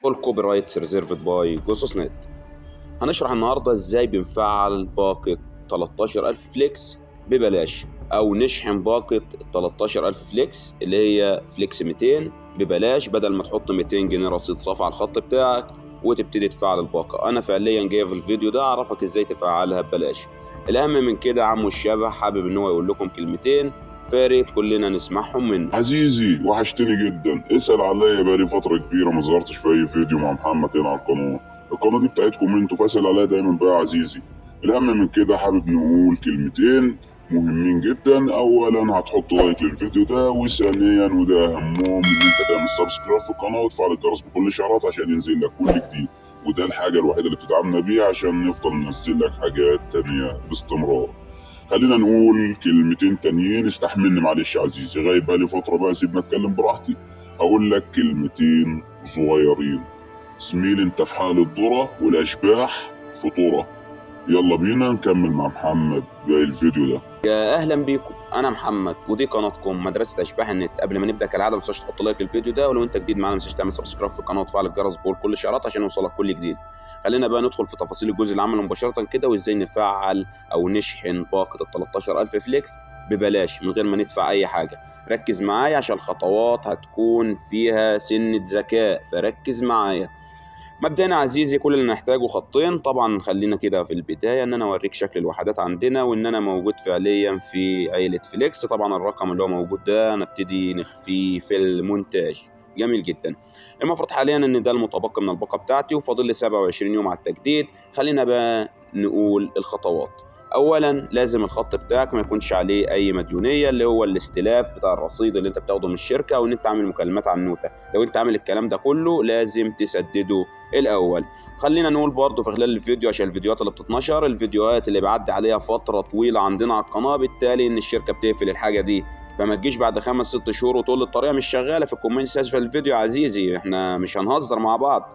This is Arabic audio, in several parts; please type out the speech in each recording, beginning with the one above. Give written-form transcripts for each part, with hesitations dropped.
الكوبي رايتس ريزيرفد باي جوسوس نت. هنشرح النهارده ازاي بنفعل باقة 13000 فليكس ببلاش، او نشحن باقة 13000 فليكس اللي هي فليكس 200 ببلاش، بدل ما تحط 200 جنيه رصيد صافي على الخط بتاعك وتبتدي تفعل الباقة. انا فعليا جاي في الفيديو ده اعرفك ازاي تفعلها ببلاش. الاهم من كده عمو الشبح حابب ان هو يقول لكم كلمتين، فياريت كلنا نسمعهم منه. عزيزي وحشتني جدا، اسأل عليا بقالي فترة كبيرة ما ظهرتش في أي فيديو مع محمد هنا على القناة دي بتاعتكم انتوا، فاسأل عليا دايما بقى يا عزيزي. الأهم من كده حابب نقول كلمتين مهمين جدا. أولا هتحط لايك للفيديو ده، وثانيا وده أهمهم إن أنت تعمل سبسكرايب في القناة وتفعل الجرس بكل الإشعارات عشان ينزل لك كل جديد، وده الحاجة الوحيدة اللي بتدعمنا بيها عشان نفضل ننزل لك حاجات تانية باستمرار. خلينا نقول كلمتين تانيين، استحملني معلش يا عزيزي، غايب بقالي فترة بقى، سيبني اتكلم براحتي. هقول لك كلمتين صغيرين. زميل انت في حال الذرة والاشباح فطورة. يلا بينا نكمل مع محمد باقي الفيديو ده. يا اهلا بيكم، انا محمد ودي قناتكم مدرسه اشباح النت. قبل ما نبدا كالعاده ما تنساش تحط لايك للفيديو ده، ولو انت جديد معانا ما تنساش تعمل سبسكرايب في القناه وتفعل الجرس بكل الاشعارات عشان يوصلك كل جديد. خلينا بقى ندخل في تفاصيل الجزء اللي عمله مباشره كده، وازاي نفعل او نشحن باقه ال 13000 فليكس ببلاش من غير ما ندفع اي حاجه. ركز معايا عشان الخطوات هتكون فيها سنه ذكاء، فركز معايا. مبدئيا عزيزي كل اللي نحتاجه خطين. طبعا خلينا كده في البدايه ان انا اوريك شكل الوحدات عندنا، وان انا موجود فعليا في عيله فليكس. طبعا الرقم اللي هو موجود ده نبتدي نخفيه في المونتاج. جميل جدا. المفروض حاليا ان ده المتبقي من الباقه بتاعتي، وفاضل لي 27 يوم على التجديد. خلينا بقى نقول الخطوات. اولا لازم الخط بتاعك ما يكونش عليه اي مديونيه، اللي هو الاستلاف بتاع الرصيد اللي انت بتاخده من الشركه، او ان انت عامل مكالمات على النوته. لو انت عامل الكلام ده كله لازم تسدده الاول. خلينا نقول برضو في خلال الفيديو، عشان الفيديوهات اللي بتتنشر الفيديوهات اللي بعدي عليها فتره طويله عندنا على القناه، بالتالي ان الشركه بتقفل الحاجه دي، فما تجيش بعد 5-6 شهور وتقول لي الطريقه مش شغاله في الكومنت اسفل الفيديو. يا عزيزي احنا مش هنهزر مع بعض.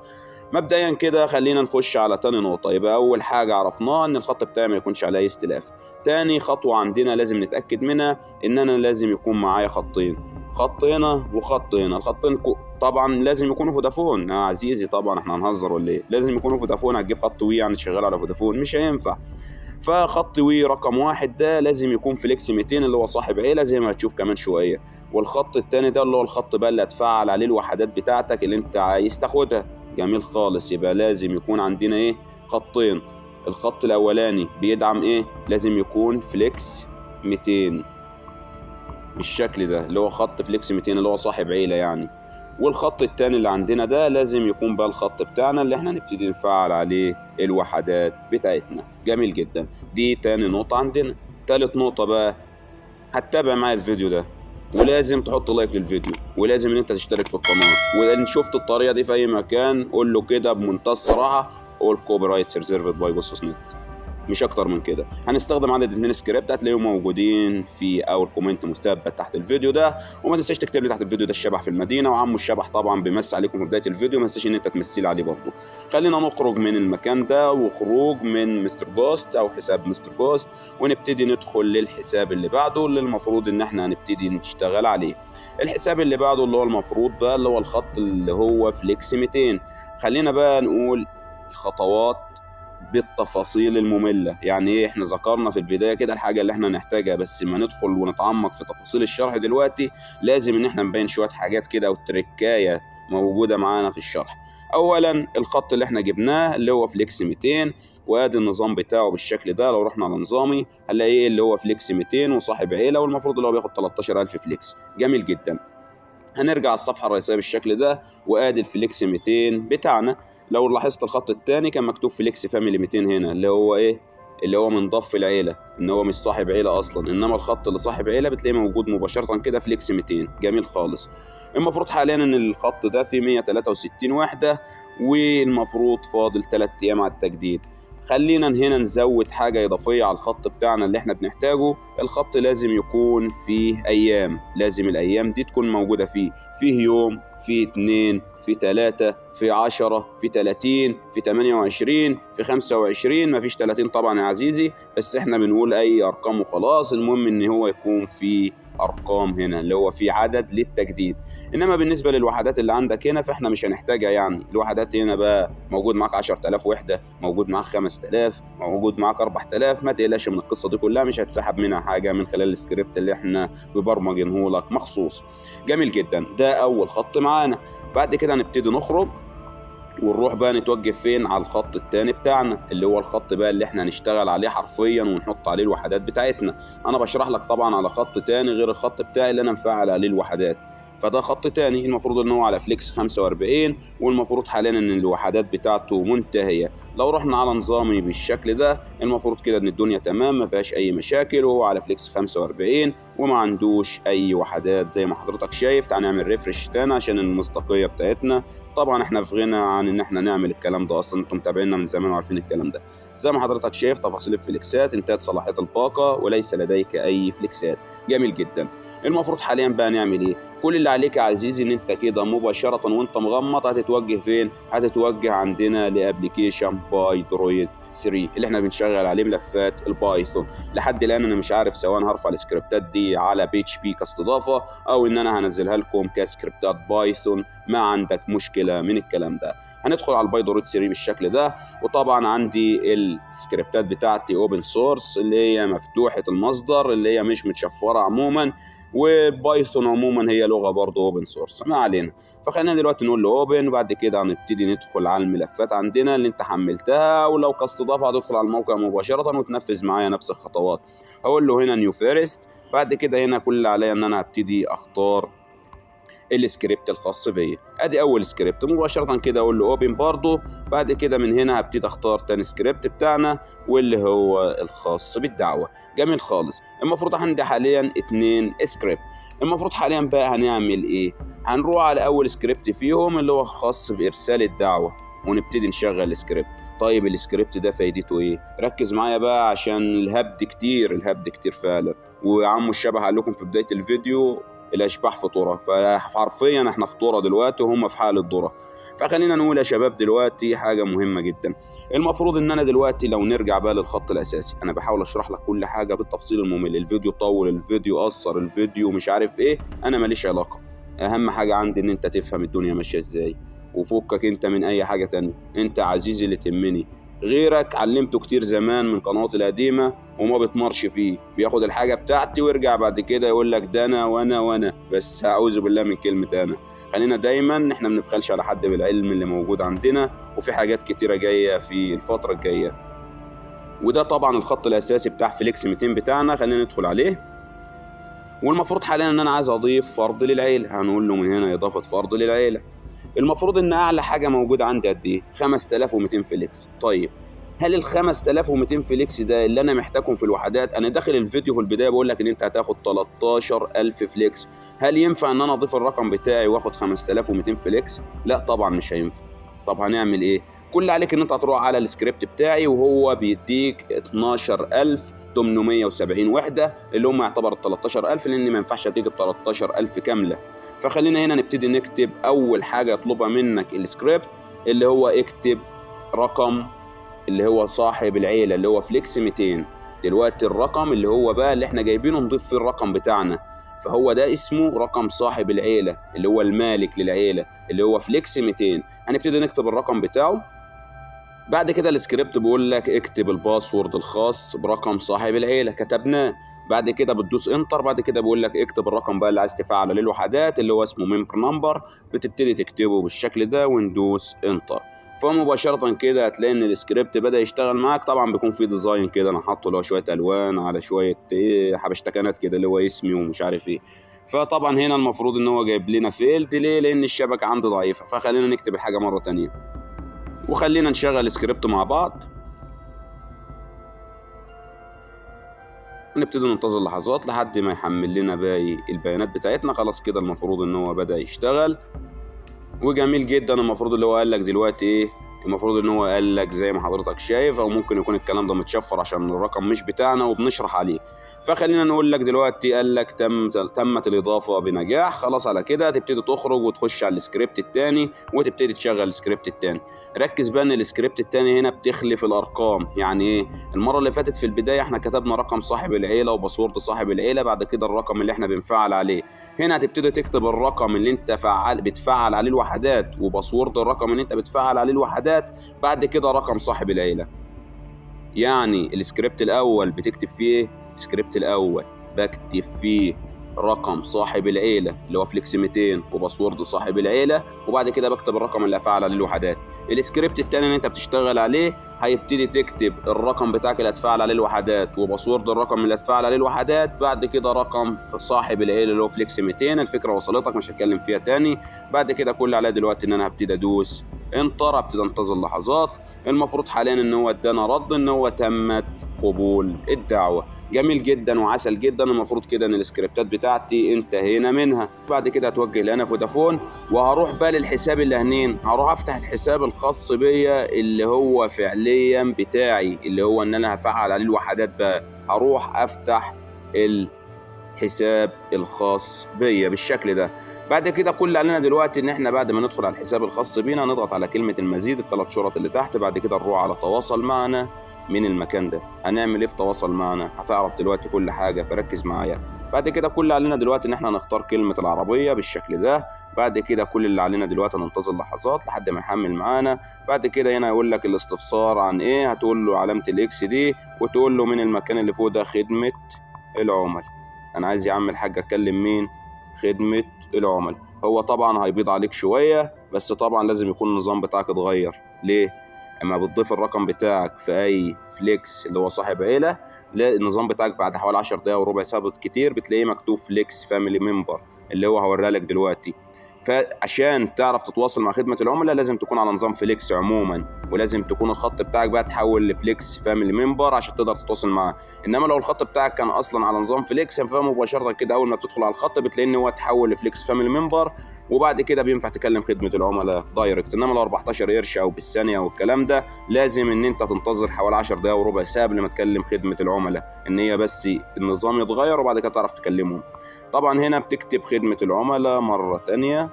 مبدئيا كده خلينا نخش على تاني نقطة. يبقى أول حاجة عرفناها إن الخط بتاعي ما يكونش عليه استلاف. تاني خطوة عندنا لازم نتأكد منها إن أنا لازم يكون معايا خطين، خط هنا وخط هنا. الخطين طبعا لازم يكونوا فودافون يا عزيزي. طبعا احنا هنهزر ولا ايه؟ لازم يكونوا فودافون. هتجيب خط وي يعني شغال على فودافون؟ مش هينفع. فخط وي رقم 1 ده لازم يكون فليكس 200 اللي هو صاحب عيلة زي ما هتشوف كمان شوية. والخط التاني ده اللي هو الخط بقى اللي هتفعل عليه الوحدات بتاعتك اللي انت عايز تاخدها. جميل خالص. يبقى لازم يكون عندنا ايه؟ خطين. الخط الاولاني بيدعم ايه؟ لازم يكون فليكس 200 بالشكل ده، اللي هو خط فليكس 200 اللي هو صاحب عيلة يعني. والخط التاني اللي عندنا ده لازم يكون بقى الخط بتاعنا اللي احنا نبتدي نفعل عليه الوحدات بتاعتنا. جميل جدا. دي تاني نقطة عندنا. تالت نقطة بقى، هتتابع معايا الفيديو ده، ولازم تحط لايك للفيديو، ولازم ان انت تشترك في القناة. وان شفت الطريقة دي في اي مكان قول له كده بمنتهى الصراحة: all copyrights reserved by جوسوس نت. مش اكتر من كده. هنستخدم عدد 2 سكريبت هتلاقيهم موجودين في اول كومنت مثبت تحت الفيديو ده. وما تنساش تكتب لي تحت الفيديو ده الشبح في المدينه، وعمو الشبح طبعا بيمسي عليكم في بدايه الفيديو، ما تنساش ان انت تمثل عليه برضه. خلينا نخرج من المكان ده وخروج من مستر جوست او حساب مستر جوست، ونبتدي ندخل للحساب اللي بعده اللي المفروض ان احنا هنبتدي نشتغل عليه. الحساب اللي بعده اللي هو المفروض بقى اللي هو الخط اللي هو فليكس 200. خلينا بقى نقول الخطوات بالتفاصيل المملة. يعني ايه؟ احنا ذكرنا في البداية كده الحاجة اللي احنا نحتاجها، بس ما ندخل ونتعمق في تفاصيل الشرح دلوقتي لازم ان احنا نبين شوية حاجات كده وتركاية موجودة معانا في الشرح. اولا الخط اللي احنا جبناه اللي هو فليكس 200، وادي النظام بتاعه بالشكل ده. لو رحنا على نظامي هنلاقيه اللي هو فليكس 200 وصاحب عيلة، والمفروض اللي هو بياخد 13000 فليكس. جميل جدا. هنرجع على الصفحة الرئيسية بالشكل ده، وادي الفليكس 200 بتاعنا. لو لاحظت الخط الثاني كان مكتوب فليكس فاميلي 200 هنا، اللي هو ايه؟ اللي هو من ضف العيلة، ان هو مش صاحب عيلة اصلا، انما الخط اللي صاحب عيلة بتلاقيه موجود مباشرة كده فليكس 200. جميل خالص. المفروض حاليا ان الخط ده فيه 163 وحدة، والمفروض فاضل 3 ايام على التجديد. خلينا هنا نزود حاجة إضافية على الخط بتاعنا اللي احنا بنحتاجه. الخط لازم يكون فيه أيام، لازم الأيام دي تكون موجودة فيه يوم، فيه 2، فيه 3، فيه 10، فيه 30، فيه 28، فيه 25. مفيش 30 طبعا يا عزيزي، بس احنا بنقول أي أرقام وخلاص. المهم إن هو يكون فيه ارقام هنا اللي هو في عدد للتجديد. انما بالنسبه للوحدات اللي عندك هنا فاحنا مش هنحتاجها، يعني الوحدات هنا بقى موجود معاك 10000 وحده، موجود معاك 5000، موجود معاك 4000، ما تقلقش من القصه دي كلها، مش هتسحب منها حاجه من خلال السكريبت اللي احنا مبرمجينه لك مخصوص. جميل جدا، ده اول خط معانا. بعد كده هنبتدي نخرج ونروح بقى نتوجه فين؟ على الخط التاني بتاعنا اللي هو الخط بقى اللي احنا هنشتغل عليه حرفيا ونحط عليه الوحدات بتاعتنا. انا بشرح لك طبعا على خط تاني غير الخط بتاعي اللي انا مفعل عليه الوحدات، فده خط تاني المفروض ان هو على فليكس 45، والمفروض حاليا ان الوحدات بتاعته منتهيه. لو رحنا على نظامي بالشكل ده المفروض كده ان الدنيا تمام ما فيهاش اي مشاكل، وهو على فليكس 45 وما عندوش اي وحدات زي ما حضرتك شايف. تعال نعمل ريفرش تاني عشان المصداقيه بتاعتنا. طبعا احنا في غنى عن ان احنا نعمل الكلام ده، اصلا انتم متابعينا من زمان وعارفين الكلام ده. زي ما حضرتك شايف تفاصيل الفليكسات، انتهت صلاحيه الباقه وليس لديك اي فليكسات. جميل جدا. المفروض حاليا بقى نعمل ايه؟ كل اللي عليك يا عزيزي ان انت كده مباشره وانت مغمض هتتوجه فين؟ هتتوجه عندنا لابلكيشن باي درويد 3 اللي احنا بنشغل عليه ملفات البايثون. لحد الان انا مش عارف سواء هرفع السكريبتات دي على PHP كاستضافه او ان انا هنزلها لكم كسكريبتات بايثون، ما عندك مشكله من الكلام ده. هندخل على الباي درويد 3 بالشكل ده، وطبعا عندي السكريبتات بتاعتي اوبن سورس اللي هي مفتوحه المصدر اللي هي مش متشفره عموما، وبايثون عموما هي لغه برضه اوبن سورس، ما علينا. فخلينا دلوقتي نقول له اوبن، وبعد كده هنبتدي ندخل على الملفات عندنا اللي انت حملتها، ولو كاستضافه هتدخل على الموقع مباشره وتنفذ معايا نفس الخطوات. هقول له هنا نيو فيرست، بعد كده هنا كل اللي عليا ان انا هبتدي اختار السكريبت الخاص بيا. ادي اول سكريبت، مباشره كده اقول له اوبن برضه. بعد كده من هنا هبتدي اختار تاني سكريبت بتاعنا واللي هو الخاص بالدعوه. جميل خالص. المفروض عندي حاليا 2 سكريبت. المفروض حاليا بقى هنعمل ايه؟ هنروح على اول سكريبت فيهم اللي هو خاص بارسال الدعوه ونبتدي نشغل السكريبت. طيب السكريبت ده فايدته ايه؟ ركز معايا بقى عشان الهبد كتير فعلا. وعمو الشبه قال لكم في بدايه الفيديو الاشباح فطوره، فحرفيا احنا فطوره دلوقتي وهم في حال الذره. فخلينا نقول يا شباب دلوقتي حاجه مهمه جدا. المفروض ان انا دلوقتي لو نرجع بقى للخط الاساسي، انا بحاول اشرح لك كل حاجه بالتفصيل الممل. الفيديو طول، الفيديو قصر، الفيديو مش عارف ايه، انا ماليش علاقه. اهم حاجه عندي ان انت تفهم الدنيا ماشيه ازاي، وفكك انت من اي حاجه تانية. انت عزيزي اللي تهمني، غيرك علمته كتير زمان من قنواتي القديمه وما بتمرش فيه، بياخد الحاجه بتاعتي ويرجع بعد كده يقول لك ده انا وانا بس. اعوذ بالله من كلمه انا. خلينا دايما احنا ما بنبخلش على حد بالعلم اللي موجود عندنا، وفي حاجات كتيره جايه في الفتره الجايه. وده طبعا الخط الاساسي بتاع فليكس 200 بتاعنا. خلينا ندخل عليه. والمفروض حاليا ان انا عايز اضيف فرد للعيله، هنقول له من هنا اضافه فرد للعيله. المفروض ان اعلى حاجه موجوده عندي قد ايه؟ 5200 فليكس. طيب هل ال 5200 فليكس ده اللي انا محتاجهم في الوحدات؟ انا داخل الفيديو في البدايه بقول لك ان انت هتاخد 13000 فليكس. هل ينفع ان انا اضيف الرقم بتاعي واخد 5200 فليكس؟ لا طبعا مش هينفع. طب هنعمل ايه؟ كل اللي عليك ان انت هتروح على السكريبت بتاعي وهو بيديك 12870 وحده اللي هم يعتبر 13000، لان ما ينفعش اديك ال 13000 كامله. فخلينا هنا نبتدي نكتب اول حاجه يطلبها منك السكريبت اللي هو اكتب رقم اللي هو صاحب العيله اللي هو فليكس 200. دلوقتي الرقم اللي هو بقى اللي احنا جايبينه نضيف فيه الرقم بتاعنا، فهو ده اسمه رقم صاحب العيله اللي هو المالك للعيله اللي هو فليكس 200. هنبتدي نكتب الرقم بتاعه. بعد كده السكريبت بيقول لك اكتب الباسورد الخاص برقم صاحب العيله، كتبناه. بعد كده بتدوس انتر. بعد كده بيقول لك اكتب الرقم بقى اللي عايز تفعله للوحدات اللي هو اسمه ممبر نمبر، بتبتدي تكتبه بالشكل ده وندوس انتر. فمباشرة كده هتلاقي ان السكريبت بدأ يشتغل معاك. طبعا بيكون في ديزاين كده انا حاطه اللي هو شوية الوان على شوية حبشتكنات كده اللي هو اسمي ومش عارف ايه. فطبعا هنا المفروض ان هو جايب لنا فيلد ليه؟ لان الشبكة عندي ضعيفة. فخلينا نكتب الحاجة مرة تانية وخلينا نشغل السكريبت مع بعض. ونبتدي ننتظر لحظات لحد ما يحمل لنا باقي البيانات بتاعتنا. خلاص كده المفروض ان هو بدأ يشتغل وجميل جدا. المفروض اللي هو قال لك دلوقتي ايه؟ المفروض ان هو قال لك زي ما حضرتك شايف، او ممكن يكون الكلام ده متشفر عشان الرقم مش بتاعنا وبنشرح عليه. فخلينا نقول لك دلوقتي قال لك تمت الاضافه بنجاح. خلاص على كده تبتدي تخرج وتخش على السكريبت الثاني وتبتدي تشغل السكريبت الثاني. ركز بقى ان السكريبت الثاني هنا بتخلف الارقام. يعني ايه؟ المره اللي فاتت في البدايه احنا كتبنا رقم صاحب العيله وباسورد صاحب العيله، بعد كده الرقم اللي احنا بنفعل عليه. هنا هتبتدي تكتب الرقم اللي انت بتفعل عليه الوحدات وباسورد الرقم اللي انت بتفعل عليه الوحدات، بعد كده رقم صاحب العيله. يعني السكريبت الاول بتكتب فيه ايه؟ السكريبت الاول بكتب فيه رقم صاحب العيله اللي هو فليكس 200 وباسورد صاحب العيله، وبعد كده بكتب الرقم اللي هفعل عليه الوحدات. السكريبت الثاني اللي انت بتشتغل عليه هيبتدي تكتب الرقم بتاعك اللي هتفعل عليه الوحدات وباسورد الرقم اللي هتفعل عليه الوحدات، بعد كده رقم صاحب العيله اللي هو فليكس 200. الفكره وصلتك؟ مش هتكلم فيها تاني. بعد كده كل عليا دلوقتي ان انا هبتدي ادوس انتر، هبتدي انتظر لحظات. المفروض حاليا ان هو ادانا رد ان هو تمت قبول الدعوه. جميل جدا وعسل جدا. المفروض كده ان السكريبتات بتاعتي انتهينا منها. بعد كده هتوجه لنا فودافون، وهروح بقى للحساب اللي هنين. هروح افتح الحساب الخاص بيا اللي هو فعليا بتاعي، اللي هو ان انا هفعل عليه الوحدات بقى. هروح افتح الحساب الخاص بيا بالشكل ده. بعد كده كل اللي علينا دلوقتي ان احنا بعد ما ندخل على الحساب الخاص بينا نضغط على كلمة المزيد، الثلاث شرط اللي تحت. بعد كده نروح على تواصل معنا من المكان ده. هنعمل ايه في تواصل معنا؟ هتعرف دلوقتي كل حاجة، فركز معايا. بعد كده كل اللي علينا دلوقتي ان احنا نختار كلمة العربية بالشكل ده. بعد كده كل اللي علينا دلوقتي ننتظر لحظات لحد ما يحمل معانا. بعد كده هنا يقول لك الاستفسار عن ايه، هتقول له علامة الاكس دي وتقول له من المكان اللي فوق ده خدمة العملاء. انا عايز يا عم الحاج اكلم مين؟ خدمة العملاء. هو طبعا هيبيض عليك شوية، بس طبعا لازم يكون النظام بتاعك اتغير. ليه؟ اما بتضيف الرقم بتاعك في اي فليكس اللي هو صاحب عيلة، لا النظام بتاعك بعد حوالي 10 دقايق وربع ساعة كتير بتلاقيه مكتوب فليكس فاميلي ممبر، اللي هو هوريها لك دلوقتي. فعشان تعرف تتواصل مع خدمة العملاء لازم تكون على نظام فليكس عموما، ولازم تكون الخط بتاعك بقى تحول لفليكس فاميلي ممبر عشان تقدر تتواصل معاه. انما لو الخط بتاعك كان اصلا على نظام فليكس فمباشرة كده اول ما بتدخل على الخط بتلاقي ان هو تحول لفليكس فاميلي ممبر، وبعد كده بينفع تكلم خدمة العملاء دايركت. انما لو 14 قرش او بالثانية والكلام ده لازم ان انت تنتظر حوالي 10 دقايق وربع ساعة قبل ما تكلم خدمة العملاء، ان هي بس النظام يتغير وبعد كده تعرف تكلمهم. طبعا هنا بتكتب خدمة العملاء مرة تانية.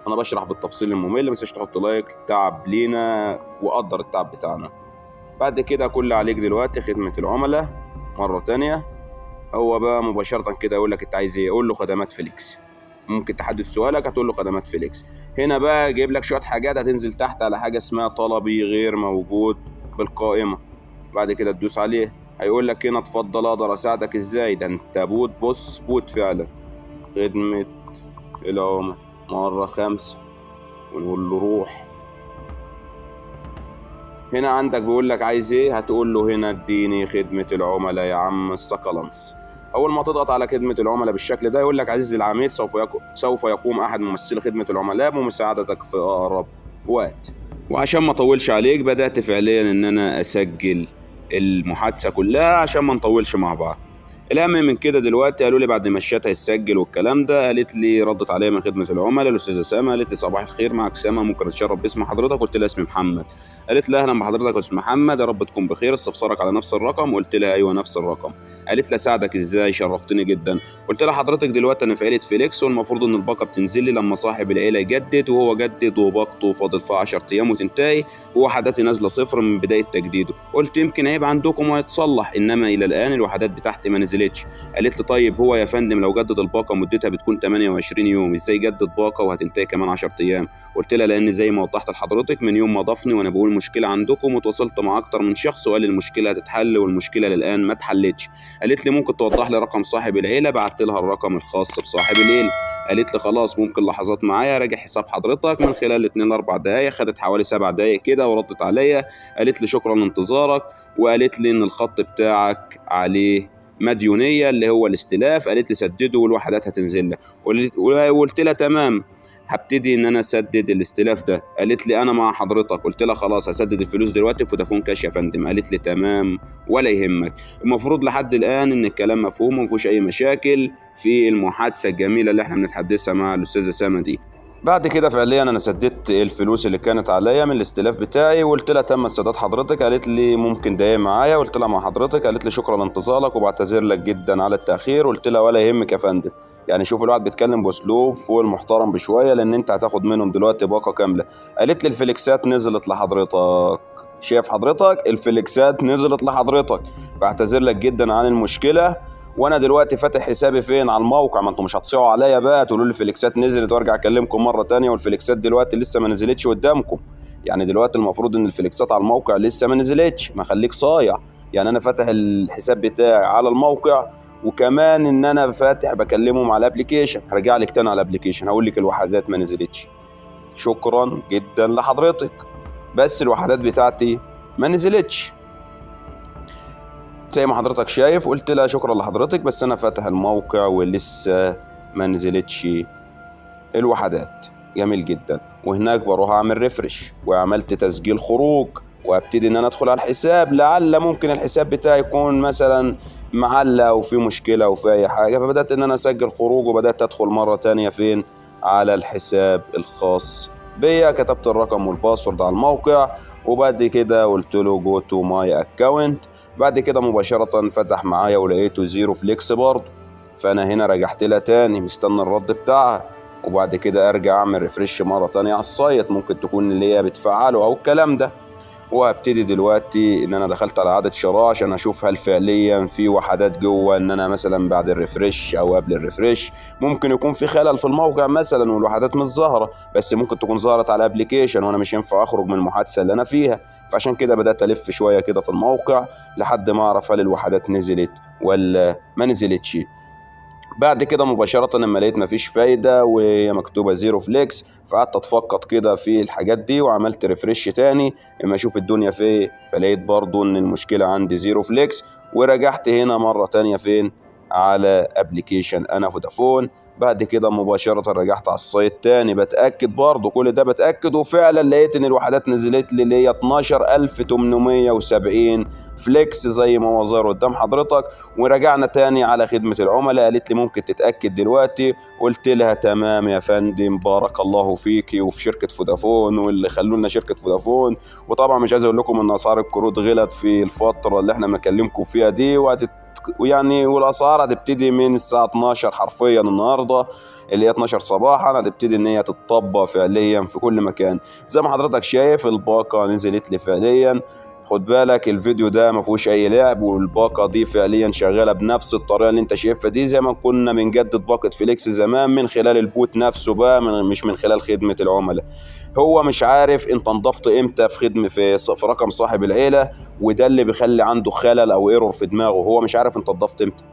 انا بشرح بالتفصيل الممل، ما تنساش تحط لايك، تعب لينا وقدر التعب بتاعنا. بعد كده كل عليك دلوقتي خدمة العملاء مرة تانية. هو بقى مباشرة كده يقول لك انت عايز ايه، قول له خدمات فليكس. ممكن تحدد سؤالك هتقول له خدمات فليكس. هنا بقى جايب لك شوية حاجات، هتنزل تحت على حاجة اسمها طلبي غير موجود بالقائمة. بعد كده تدوس عليه، هيقول لك هنا اتفضل اقدر اساعدك ازاي. ده انت بوت، بص بوت فعلا. خدمة العملاء مرة 5 ونقول له روح. هنا عندك بيقول لك عايز ايه، هتقول له هنا اديني خدمة العملاء يا عم السكالانس. اول ما تضغط على خدمة العملاء بالشكل ده يقول لك عزيزي العميل سوف يقوم احد ممثلي خدمة العملاء بمساعدتك في اقرب وقت. وعشان ما اطولش عليك بدأت فعليا ان انا اسجل المحادثة كلها عشان ما نطولش مع بعض. الأهم من كده دلوقتي قالوا لي بعد ما الشات هيسجل والكلام ده، قالت لي ردت عليا من خدمة العملاء الأستاذة سما، قالت لي صباح الخير معك سما، ممكن أتشرف باسم حضرتك؟ قلت لها اسمي محمد. قالت لي أهلا بحضرتك يا أستاذ محمد، يا رب تكون بخير، استفسارك على نفس الرقم؟ قلت لها أيوه نفس الرقم. قالت لي أساعدك إزاي؟ شرفتني جدا. قلت لها حضرتك دلوقتي أنا في عيلة فيليكس والمفروض إن الباقة بتنزل لي لما صاحب العيلة يجدد، وهو جدد وباقته فاضل فيها 10 أيام وتنتهي، ووحداتي نازلة صفر من بداية تجديده. قلت يمكن عيب عندكم وهيتصلح، إنما إلى الآن الوحدات بتاعتي ما نزلتش. قالت لي طيب هو يا فندم لو جدد الباقة مدتها بتكون 28 يوم، ازاي يجدد باقة وهتنتهي كمان 10 ايام؟ قلت لها لان زي ما وضحت لحضرتك من يوم ما ضافني وانا بقول مشكلة عندكم، وتواصلت مع اكتر من شخص وقال المشكلة هتتحل والمشكلة للان ما اتحلتش. قالت لي ممكن توضح لي رقم صاحب العيلة؟ بعت لها الرقم الخاص بصاحب العيلة. قالت لي خلاص ممكن لحظات معايا راجع حساب حضرتك من خلال 2 4 دقايق. خدت حوالي 7 دقايق كده وردت عليا، قالت لي شكرا لانتظارك، وقالت لي ان الخط بتاعك عليه مديونية اللي هو الاستلاف، قالت لي سدده والوحدات هتنزل لك. وقلت لها تمام هبتدي ان انا اسدد الاستلاف ده. قالت لي انا مع حضرتك. قلت لها خلاص هسدد الفلوس دلوقتي في فودافون كاش يا فندم. قالت لي تمام ولا يهمك. المفروض لحد الان ان الكلام مفهوم ومفيهوش اي مشاكل في المحادثة الجميلة اللي احنا بنتحدثها مع الاستاذة سما دي. بعد كده فعليا انا سددت الفلوس اللي كانت عليا من الاستلاف بتاعي، وقلت لها تم سداد حضرتك. قالت لي ممكن دقايق معايا، قلت لها مع حضرتك. قالت لي شكرا لانتظارك وبعتذر لك جدا على التاخير. قلت لها ولا يهمك يا فندم. يعني شوف الواحد بيتكلم باسلوب فوق المحترم بشويه، لان انت هتاخد منهم دلوقتي باقه كامله. قالت لي الفليكسات نزلت لحضرتك. شايف حضرتك الفليكسات نزلت لحضرتك، بعتذر لك جدا عن المشكله. وانا دلوقتي فاتح حسابي فين؟ على الموقع. ما انتم مش هتصيعوا عليا بقى تقولوا لي الفليكسات نزلت وارجع اكلمكم مره تانية والفليكسات دلوقتي لسه ما نزلتش قدامكم. يعني دلوقتي المفروض ان الفليكسات على الموقع لسه ما نزلتش. ما خليك صايع. يعني انا فاتح الحساب بتاعي على الموقع، وكمان ان انا فاتح بكلمهم على الابليكيشن. هرجع لك تاني على الابليكيشن هقول لك الوحدات ما نزلتش. شكرا جدا لحضرتك، بس الوحدات بتاعتي ما نزلتش زي ما حضرتك شايف. قلت لها شكرا لحضرتك، بس انا فاتح الموقع ولسه ما نزلتش الوحدات. جميل جدا. وهناك بروح اعمل ريفرش، وعملت تسجيل خروج، وابتدي ان انا ادخل على الحساب. لعل ممكن الحساب بتاعي يكون مثلا معلق او في مشكله او في اي حاجه، فبدات ان انا اسجل خروج وبدات ادخل مره تانية فين؟ على الحساب الخاص بيا. كتبت الرقم والباسورد على الموقع، وبعد كده قلت له جو تو ماي اكونت. بعد كده مباشرة فتح معايا ولقيته زيرو فليكس برضه. فأنا هنا رجعت لها تاني مستني الرد بتاعها، وبعد كده أرجع أعمل ريفرش مرة تانية على السايت، ممكن تكون اللي هي بتفعله أو الكلام ده. وهبتدي دلوقتي ان انا دخلت على عدد شراء عشان اشوف هل فعليا في وحدات جوه، ان انا مثلا بعد الريفرش او قبل الريفرش ممكن يكون في خلل في الموقع مثلا والوحدات مش ظاهره، بس ممكن تكون ظهرت على الابليكيشن وانا مش ينفع اخرج من المحادثه اللي انا فيها. فعشان كده بدات الف شويه كده في الموقع لحد ما اعرف هل الوحدات نزلت ولا ما نزلتش. بعد كده مباشرة لما لقيت مفيش فايدة وهي مكتوبة زيرو فليكس، فقعدت اتفقد كده في الحاجات دي وعملت ريفرش تاني اما اشوف الدنيا فين، فلقيت برضو ان المشكلة عندي زيرو فليكس. ورجعت هنا مرة تانية فين؟ على ابليكيشن انا فودافون. بعد كده مباشرة رجعت على السايت تاني بتأكد برضو كل ده بتأكد، وفعلا لقيت ان الوحدات نزلت لي اللي هي 12870 فليكس زي ما هو ظاهر قدام حضرتك. ورجعنا تاني على خدمة العملاء، قالت لي ممكن تتأكد دلوقتي. قلت لها تمام يا فندم، بارك الله فيكي وفي شركة فودافون واللي خلونا شركة فودافون. وطبعا مش عايز اقول لكم ان اسعار الكروت غلت في الفترة اللي احنا بنكلمكم فيها دي، ويعني والاسعار هتبتدي من الساعة 12 حرفيا النهارده اللي هي 12 صباحا، هتبتدي ان هي تتطبق فعليا في كل مكان. زي ما حضرتك شايف الباقة نزلت لي فعليا. خد بالك الفيديو ده ما فيهوش اي لعب، والباقه دي فعليا شغاله بنفس الطريقه اللي انت شايفها دي، زي ما كنا بنجدد باقه فليكس زمان من خلال البوت نفسه بقى، مش من خلال خدمه العملاء. هو مش عارف انت انضفت امتى في خدمه في رقم صاحب العيله، وده اللي بيخلي عنده خلل او ايرور في دماغه. هو مش عارف انت انضفت امتى،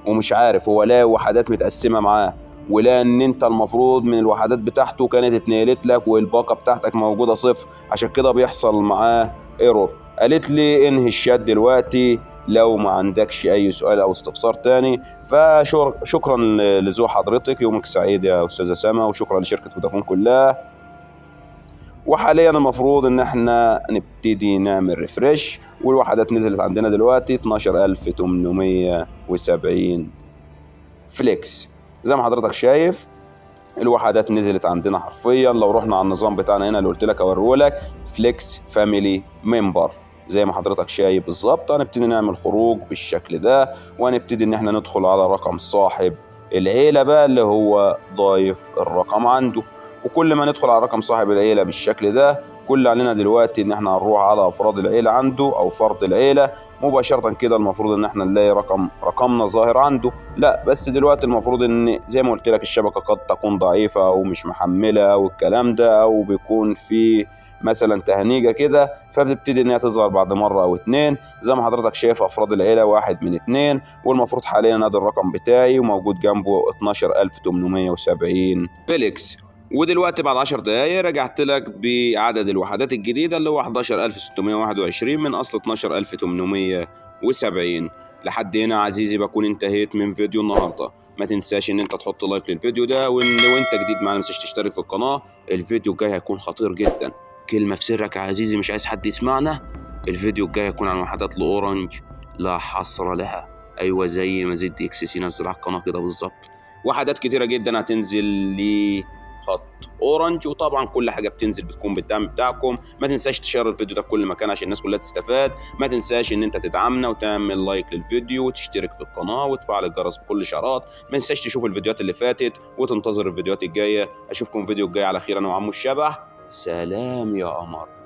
ومش عارف هو لا وحدات متقسمه معاه، ولا ان انت المفروض من الوحدات بتاعته كانت اتنقلت لك والباقه بتاعتك موجوده صفر، عشان كده بيحصل معاه ايرور. قالت لي انهي الشات دلوقتي لو ما عندكش اي سؤال او استفسار تاني. فشكرا لذوق حضرتك، يومك سعيد يا استاذه سما، وشكرا لشركه فودافون كلها. وحاليا المفروض ان احنا نبتدي نعمل ريفرش، والوحدات نزلت عندنا دلوقتي 12870 فليكس زي ما حضرتك شايف. الوحدات نزلت عندنا حرفيا. لو رحنا على النظام بتاعنا هنا اللي قلت لك اوريهولك، فليكس فاميلي ممبر زي ما حضرتك شايف بالظبط. هنبتدي نعمل خروج بالشكل ده، وهنبتدي ان احنا ندخل على رقم صاحب العيلة بقى اللي هو ضايف الرقم عنده. وكل ما ندخل على رقم صاحب العيلة بالشكل ده، كل علينا دلوقتي ان احنا هنروح على افراد العيلة عنده او فرد العيلة. مباشرة كده المفروض ان احنا نلاقي رقمنا ظاهر عنده. لا بس دلوقتي المفروض ان زي ما قلت لك الشبكة قد تكون ضعيفة او مش محملة او الكلام ده، او بيكون في مثلا تهنيجة كده، فبتبتدي ان هي تظهر بعد مرة او اتنين. زي ما حضرتك شايف افراد العيلة 1 من 2، والمفروض حاليا ادي الرقم بتاعي وموجود جنبه 12870 فيليكس. ودلوقتي بعد 10 دقايق رجعت لك بعدد الوحدات الجديدة اللي هو 11621 من أصل 12870. لحد هنا عزيزي بكون انتهيت من فيديو النهاردة. ما تنساش ان انت تحط لايك للفيديو ده، وان لو انت جديد معانا ما تنساش تشترك في القناة. الفيديو الجاي هيكون خطير جدا. كلمة في سرك يا عزيزي، مش عايز حد يسمعنا. الفيديو الجاي هيكون عن وحدات الأورنج لا حصر لها. أيوة زي ما زد اكس سي نزل على القناة كده بالظبط. وحدات كتيرة جدا هتنزل خط اورنج. وطبعا كل حاجه بتنزل بتكون بالدعم بتاعكم. ما تنساش تشير الفيديو ده في كل مكان عشان الناس كلها تستفاد. ما تنساش ان انت تدعمنا وتعمل لايك للفيديو وتشترك في القناه وتفعل الجرس بكل اشعارات. ما تنساش تشوف الفيديوهات اللي فاتت وتنتظر الفيديوهات الجايه. اشوفكم فيديو الجاي على خير، انا وعمو الشبح. سلام يا قمر.